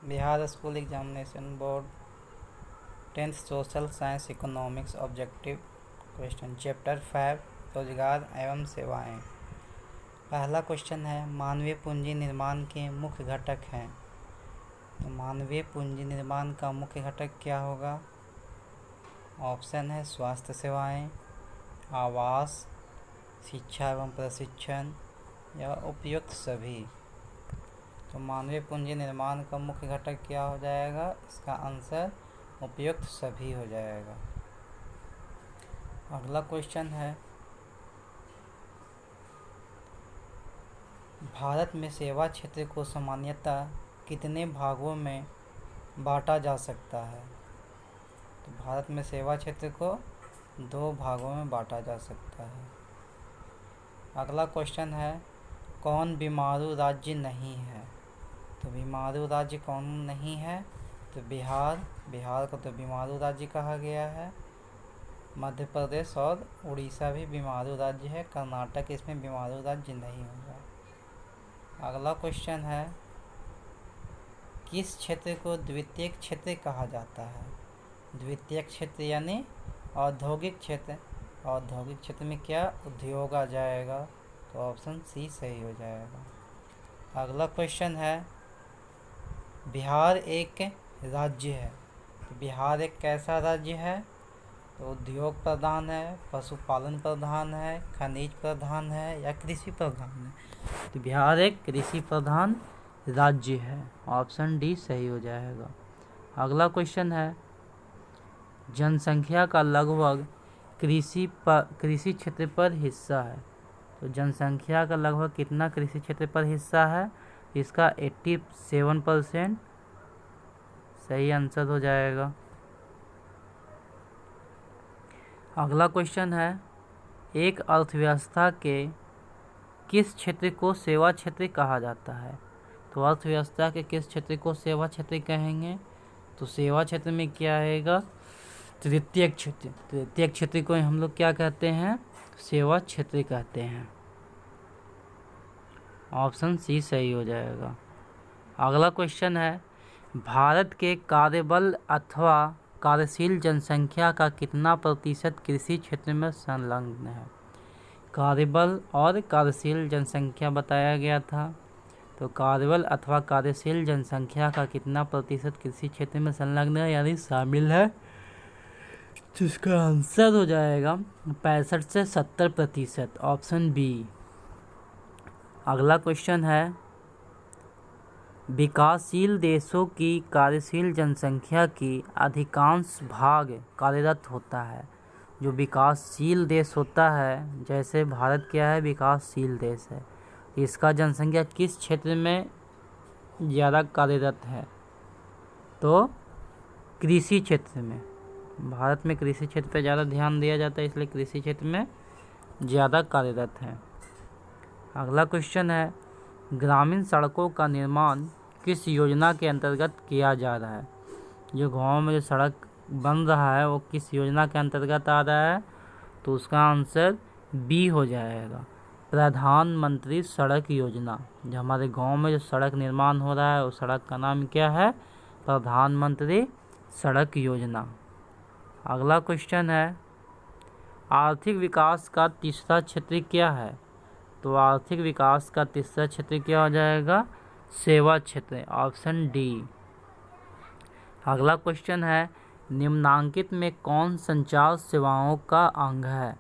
Bihar school examination board 10th social science economics objective question chapter 5 रोजगार एवं सेवाएं। पहला क्वेश्चन है मानवीय पूंजी निर्माण के मुख्य घटक हैं। तो मानवीय पूंजी निर्माण का मुख्य घटक क्या होगा? ऑप्शन है स्वास्थ्य सेवाएं, आवास, शिक्षा एवं प्रशिक्षण या उपयुक्त सभी। तो मानवीय पूंजी निर्माण का मुख्य घटक क्या हो जाएगा? इसका आंसर उपयुक्त सभी हो जाएगा। अगला क्वेश्चन है भारत में सेवा क्षेत्र को सामान्यतः कितने भागों में बांटा जा सकता है? तो भारत में सेवा क्षेत्र को 2 भागों में बांटा जा सकता है। अगला क्वेश्चन है कौन बीमारू राज्य नहीं है? तो बीमारू राज्य कौन नहीं है? तो बिहार को तो बीमारू राज्य कहा गया है। मध्य प्रदेश और उड़ीसा भी बीमारू राज्य है। कर्नाटक इसमें बीमारू राज्य नहीं होगा। अगला क्वेश्चन है किस क्षेत्र को द्वितीयक क्षेत्र कहा जाता है? द्वितीयक क्षेत्र यानी औद्योगिक क्षेत्र। औद्योगिक क्षेत्र में क्या उद्योग आ जाएगा? तो ऑप्शन सी सही हो जाएगा। अगला क्वेश्चन है बिहार एक राज्य है। तो बिहार एक कैसा राज्य है? तो उद्योग प्रधान है, पशुपालन प्रधान है, खनिज प्रधान है या कृषि प्रधान है? तो बिहार एक कृषि प्रधान राज्य है। ऑप्शन डी सही हो जाएगा। अगला क्वेश्चन है जनसंख्या का लगभग कृषि क्षेत्र पर हिस्सा है। तो जनसंख्या का लगभग कितना कृषि क्षेत्र पर हिस्सा है? इसका 87% सही आंसर हो जाएगा। अगला क्वेश्चन है एक अर्थव्यवस्था के किस क्षेत्र को सेवा क्षेत्र कहा जाता है? तो अर्थव्यवस्था के किस क्षेत्र को सेवा क्षेत्र कहेंगे? तो सेवा क्षेत्र में क्या आएगा? तृतीयक क्षेत्र। तृतीयक क्षेत्र को हम लोग क्या कहते हैं? सेवा क्षेत्र कहते हैं। ऑप्शन सी सही हो जाएगा। अगला क्वेश्चन है भारत के कार्यबल अथवा कार्यशील जनसंख्या का कितना प्रतिशत कृषि क्षेत्र में संलग्न है? कार्यबल और कार्यशील जनसंख्या बताया गया था। तो कार्यबल अथवा कार्यशील जनसंख्या का कितना प्रतिशत कृषि क्षेत्र में संलग्न है यानी शामिल है? जिसका आंसर हो जाएगा 65 से 70%। Option B. अगला क्वेश्चन है विकासशील देशों की कार्यशील जनसंख्या की अधिकांश भाग कार्यरत होता है। जो विकासशील देश होता है, जैसे भारत क्या है? विकासशील देश है। इसका जनसंख्या किस क्षेत्र में ज़्यादा कार्यरत है? तो कृषि क्षेत्र में। भारत में कृषि क्षेत्र पर ज़्यादा ध्यान दिया जाता है, इसलिए कृषि क्षेत्र में ज़्यादा कार्यरत है। अगला क्वेश्चन है ग्रामीण सड़कों का निर्माण किस योजना के अंतर्गत किया जा रहा है? जो गांव में जो सड़क बन रहा है वो किस योजना के अंतर्गत आ रहा है? तो उसका आंसर बी हो जाएगा, प्रधानमंत्री सड़क योजना। जो हमारे गांव में जो सड़क निर्माण हो रहा है उस सड़क का नाम क्या है? प्रधानमंत्री सड़क योजना। अगला क्वेश्चन है आर्थिक विकास का तीसरा क्षेत्र क्या है? तो आर्थिक विकास का तीसरा क्षेत्र क्या हो जाएगा? सेवा क्षेत्र। Option D. अगला क्वेश्चन है निम्नांकित में कौन संचार सेवाओं का अंग है?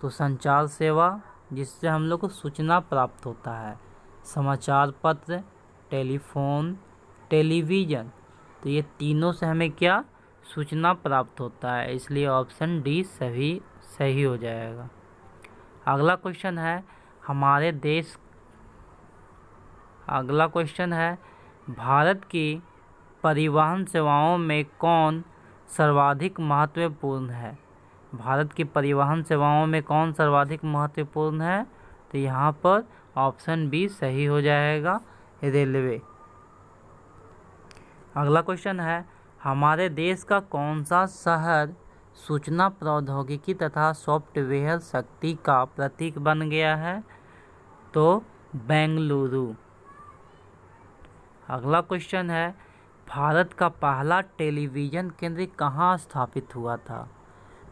तो संचार सेवा जिससे हम लोग को सूचना प्राप्त होता है, समाचार पत्र, टेलीफोन, टेलीविज़न। तो ये तीनों से हमें क्या सूचना प्राप्त होता है, इसलिए ऑप्शन डी सभी सही हो जाएगा। अगला क्वेश्चन है भारत की परिवहन सेवाओं में कौन सर्वाधिक महत्वपूर्ण है? भारत की परिवहन सेवाओं में कौन सर्वाधिक महत्वपूर्ण है? तो यहाँ पर ऑप्शन बी सही हो जाएगा, रेलवे। अगला क्वेश्चन है हमारे देश का कौन सा शहर सूचना प्रौद्योगिकी तथा सॉफ्टवेयर शक्ति का प्रतीक बन गया है? तो बेंगलुरु। अगला क्वेश्चन है भारत का पहला टेलीविज़न केंद्र कहाँ स्थापित हुआ था?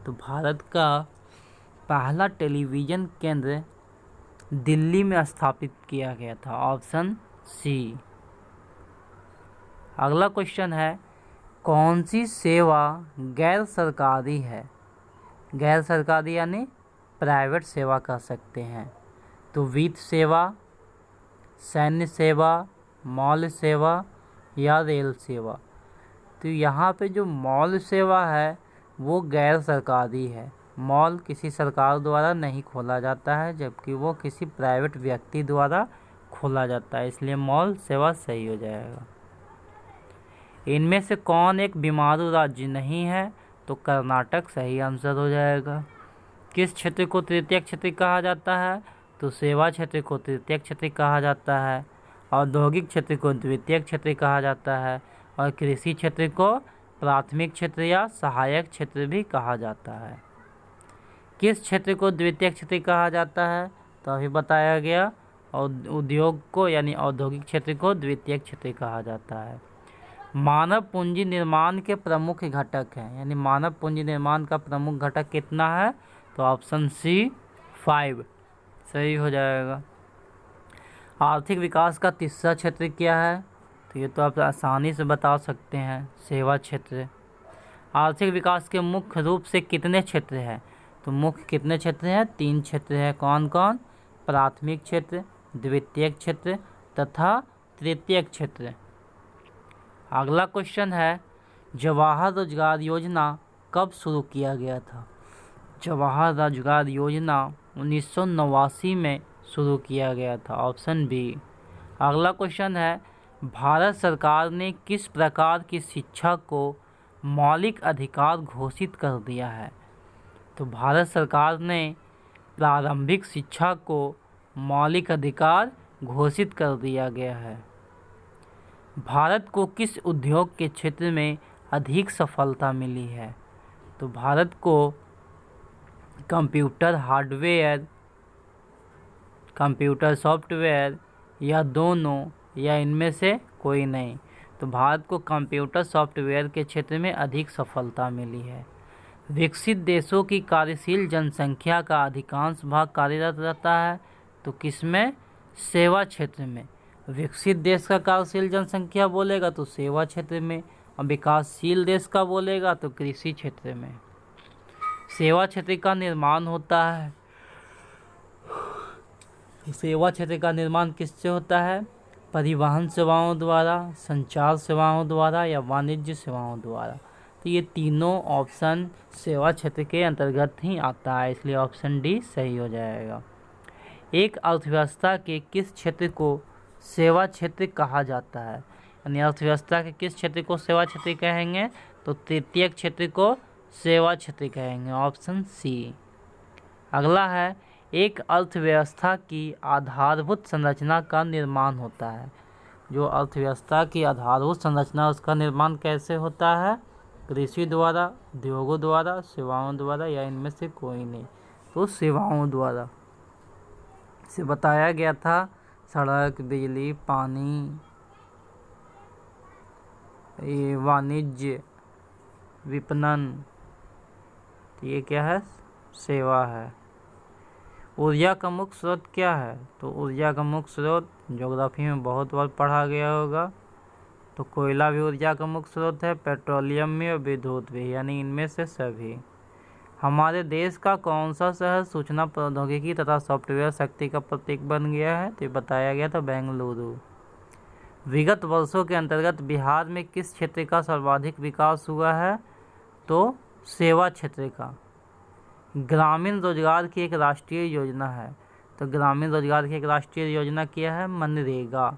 तो भारत का पहला टेलीविज़न केंद्र दिल्ली में स्थापित किया गया था। Option C. अगला क्वेश्चन है, कौन सी सेवा गैर सरकारी है? गैर सरकारी यानी प्राइवेट सेवा कह सकते हैं। तो वित्त सेवा, सैन्य सेवा, मॉल सेवा या रेल सेवा। तो यहाँ पे जो मॉल सेवा है वो गैर सरकारी है। मॉल किसी सरकार द्वारा नहीं खोला जाता है, जबकि वो किसी प्राइवेट व्यक्ति द्वारा खोला जाता है, इसलिए मॉल सेवा सही हो जाएगा। इनमें से कौन एक बीमारू राज्य नहीं है? तो कर्नाटक सही आंसर हो जाएगा। किस क्षेत्र को तृतीय क्षेत्र कहा जाता है? तो सेवा क्षेत्र को तृतीय क्षेत्र कहा जाता है, औद्योगिक क्षेत्र को द्वितीय क्षेत्र कहा जाता है और कृषि क्षेत्र को प्राथमिक क्षेत्र या सहायक क्षेत्र भी कहा जाता है। किस क्षेत्र को द्वितीय क्षेत्र कहा जाता है? तो अभी बताया गया, और उद्योग को यानी औद्योगिक क्षेत्र को द्वितीय क्षेत्र कहा जाता है। मानव पूंजी निर्माण के प्रमुख घटक हैं, यानी मानव पूंजी निर्माण का प्रमुख घटक कितना है? तो ऑप्शन सी 5 सही हो जाएगा। आर्थिक विकास का तीसरा क्षेत्र क्या है? तो ये तो आप आसानी से बता सकते हैं, सेवा क्षेत्र। आर्थिक विकास के मुख्य रूप से कितने क्षेत्र हैं? तो मुख्य कितने क्षेत्र हैं? 3 क्षेत्र हैं। कौन कौन? प्राथमिक क्षेत्र, द्वितीय क्षेत्र तथा तृतीय क्षेत्र। अगला क्वेश्चन है, जवाहर रोजगार योजना कब शुरू किया गया था? जवाहर रोजगार योजना 1989 में शुरू किया गया था। Option B. अगला क्वेश्चन है, भारत सरकार ने किस प्रकार की शिक्षा को मौलिक अधिकार घोषित कर दिया है? तो भारत सरकार ने प्रारंभिक शिक्षा को मौलिक अधिकार घोषित कर दिया गया है। भारत को किस उद्योग के क्षेत्र में अधिक सफलता मिली है? तो भारत को कंप्यूटर हार्डवेयर, कंप्यूटर सॉफ्टवेयर या दोनों या इनमें से कोई नहीं। तो भारत को कंप्यूटर सॉफ्टवेयर के क्षेत्र में अधिक सफलता मिली है। विकसित देशों की कार्यशील जनसंख्या का अधिकांश भाग कार्यरत रहता है, तो किसमें? सेवा क्षेत्र में। विकसित देश का कार्यशील जनसंख्या बोलेगा तो सेवा क्षेत्र में, और विकासशील देश का बोलेगा तो कृषि क्षेत्र में। सेवा क्षेत्र का निर्माण होता है, सेवा क्षेत्र का निर्माण किससे होता है? परिवहन सेवाओं द्वारा, संचार सेवाओं द्वारा या वाणिज्य सेवाओं द्वारा। तो ये तीनों ऑप्शन सेवा क्षेत्र के अंतर्गत ही आता है, इसलिए ऑप्शन डी सही हो जाएगा। एक अर्थव्यवस्था के किस क्षेत्र को सेवा क्षेत्र कहा जाता है? यानी अर्थव्यवस्था के किस क्षेत्र को सेवा क्षेत्र कहेंगे? तो तृतीय क्षेत्र को सेवा क्षेत्र कहेंगे। Option C. अगला है, एक अर्थव्यवस्था की आधारभूत संरचना का निर्माण होता है। जो अर्थव्यवस्था की आधारभूत संरचना, उसका निर्माण कैसे होता है? कृषि द्वारा, उद्योगों द्वारा, सेवाओं द्वारा या इनमें से कोई नहीं। तो सेवाओं द्वारा से बताया गया था, सड़क, बिजली, पानी, ये वाणिज्य, विपणन, तो ये क्या है? सेवा है। ऊर्जा का मुख्य स्रोत क्या है? तो ऊर्जा का मुख्य स्रोत ज्योग्राफी में बहुत बार पढ़ा गया होगा। तो कोयला भी ऊर्जा का मुख्य स्रोत है, पेट्रोलियम भी और विद्युत भी, यानी इनमें से सभी। हमारे देश का कौन सा शहर सूचना प्रौद्योगिकी तथा सॉफ्टवेयर शक्ति का प्रतीक बन गया है? तो बताया गया था बेंगलुरु। विगत वर्षों के अंतर्गत बिहार में किस क्षेत्र का सर्वाधिक विकास हुआ है? तो सेवा क्षेत्र का। ग्रामीण रोजगार की एक राष्ट्रीय योजना है, तो ग्रामीण रोजगार की एक राष्ट्रीय योजना क्या है? मनरेगा।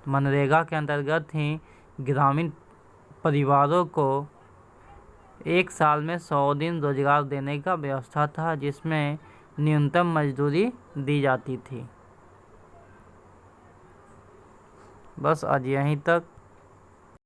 मनरेगा के अंतर्गत ही ग्रामीण परिवारों को एक साल में 100 दिन रोजगार देने का व्यवस्था था, जिसमें न्यूनतम मजदूरी दी जाती थी। बस आज यहीं तक।